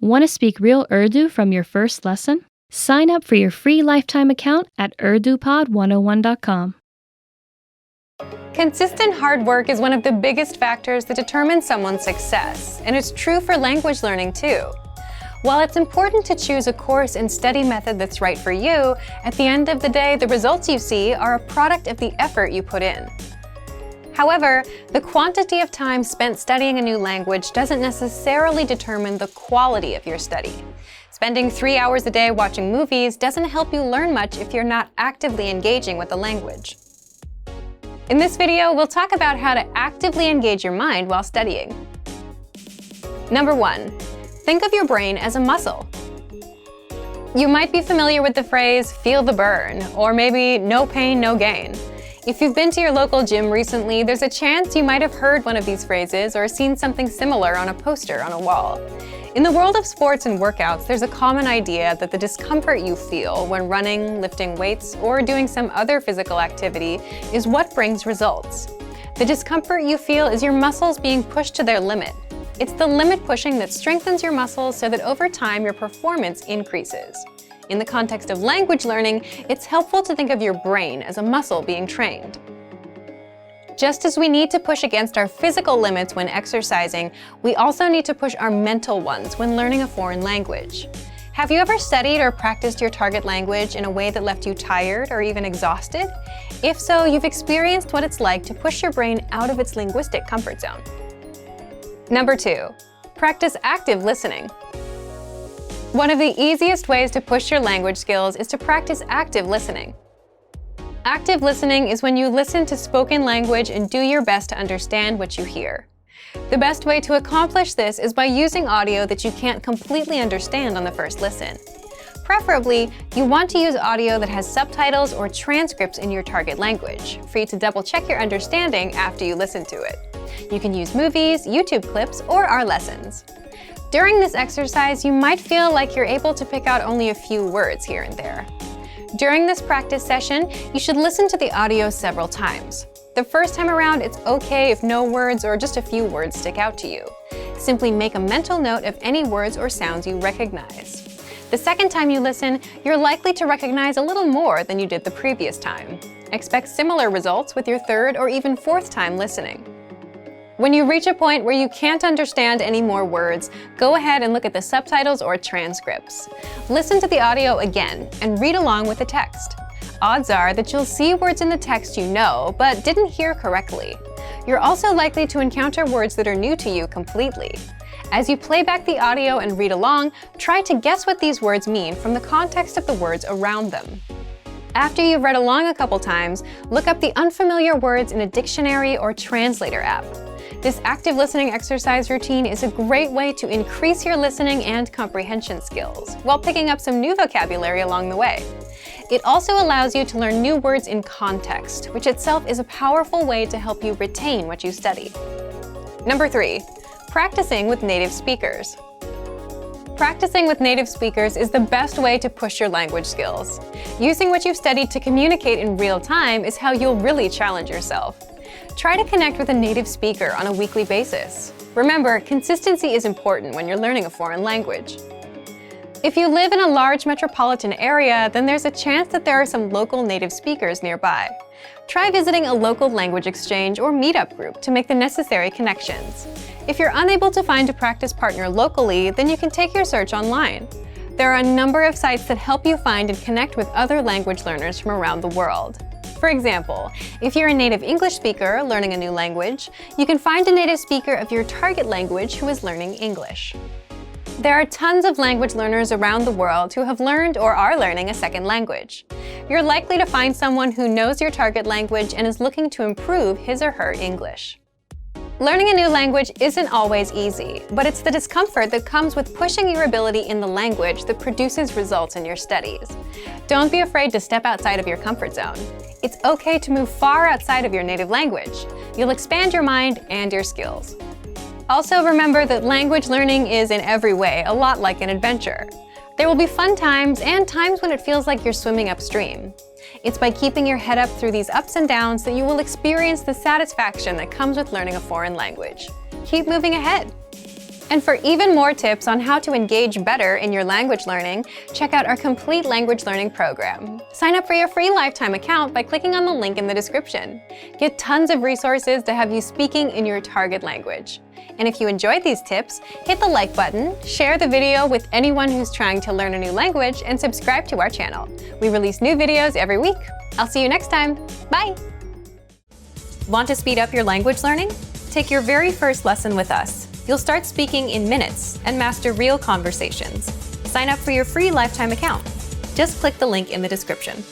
Want to speak real Urdu from your first lesson? Sign up for your free lifetime account at urdupod101.com. Consistent hard work is one of the biggest factors that determine someone's success, and it's true for language learning too. While it's important to choose a course and study method that's right for you, at the end of the day, the results you see are a product of the effort you put in. However, the quantity of time spent studying a new language doesn't necessarily determine the quality of your study. Spending 3 hours a day watching movies doesn't help you learn much if you're not actively engaging with the language. In this video, we'll talk about how to actively engage your mind while studying. Number 1. Think of your brain as a muscle. You might be familiar with the phrase, "feel the burn," or maybe "no pain, no gain." If you've been to your local gym recently, there's a chance you might have heard one of these phrases or seen something similar on a poster on a wall. In the world of sports and workouts, there's a common idea that the discomfort you feel when running, lifting weights, or doing some other physical activity is what brings results. The discomfort you feel is your muscles being pushed to their limit. It's the limit pushing that strengthens your muscles so that over time your performance increases. In the context of language learning, it's helpful to think of your brain as a muscle being trained. Just as we need to push against our physical limits when exercising, we also need to push our mental ones when learning a foreign language. Have you ever studied or practiced your target language in a way that left you tired or even exhausted? If so, you've experienced what it's like to push your brain out of its linguistic comfort zone. Number 2. Practice active listening. One of the easiest ways to push your language skills is to practice active listening. Active listening is when you listen to spoken language and do your best to understand what you hear. The best way to accomplish this is by using audio that you can't completely understand on the first listen. Preferably, you want to use audio that has subtitles or transcripts in your target language, for you to double-check your understanding after you listen to it. You can use movies, YouTube clips, or our lessons. During this exercise, you might feel like you're able to pick out only a few words here and there. During this practice session, you should listen to the audio several times. The first time around, it's okay if no words or just a few words stick out to you. Simply make a mental note of any words or sounds you recognize. The second time you listen, you're likely to recognize a little more than you did the previous time. Expect similar results with your third or even fourth time listening. When you reach a point where you can't understand any more words, go ahead and look at the subtitles or transcripts. Listen to the audio again and read along with the text. Odds are that you'll see words in the text you know, but didn't hear correctly. You're also likely to encounter words that are new to you completely. As you play back the audio and read along, try to guess what these words mean from the context of the words around them. After you've read along a couple times, look up the unfamiliar words in a dictionary or translator app. This active listening exercise routine is a great way to increase your listening and comprehension skills, while picking up some new vocabulary along the way. It also allows you to learn new words in context, which itself is a powerful way to help you retain what you study. Number 3. Practicing with native speakers. Practicing with native speakers is the best way to push your language skills. Using what you've studied to communicate in real time is how you'll really challenge yourself. Try to connect with a native speaker on a weekly basis. Remember, consistency is important when you're learning a foreign language. If you live in a large metropolitan area, then there's a chance that there are some local native speakers nearby. Try visiting a local language exchange or meetup group to make the necessary connections. If you're unable to find a practice partner locally, then you can take your search online. There are a number of sites that help you find and connect with other language learners from around the world. For example, if you're a native English speaker learning a new language, you can find a native speaker of your target language who is learning English. There are tons of language learners around the world who have learned or are learning a second language. You're likely to find someone who knows your target language and is looking to improve his or her English. Learning a new language isn't always easy, but it's the discomfort that comes with pushing your ability in the language that produces results in your studies. Don't be afraid to step outside of your comfort zone. It's okay to move far outside of your native language. You'll expand your mind and your skills. Also remember that language learning is in every way a lot like an adventure. There will be fun times and times when it feels like you're swimming upstream. It's by keeping your head up through these ups and downs that you will experience the satisfaction that comes with learning a foreign language. Keep moving ahead. And for even more tips on how to engage better in your language learning, check out our complete language learning program. Sign up for your free lifetime account by clicking on the link in the description. Get tons of resources to have you speaking in your target language. And if you enjoyed these tips, hit the like button, share the video with anyone who's trying to learn a new language, and subscribe to our channel. We release new videos every week. I'll see you next time. Bye! Want to speed up your language learning? Take your very first lesson with us. You'll start speaking in minutes and master real conversations. Sign up for your free lifetime account. Just click the link in the description.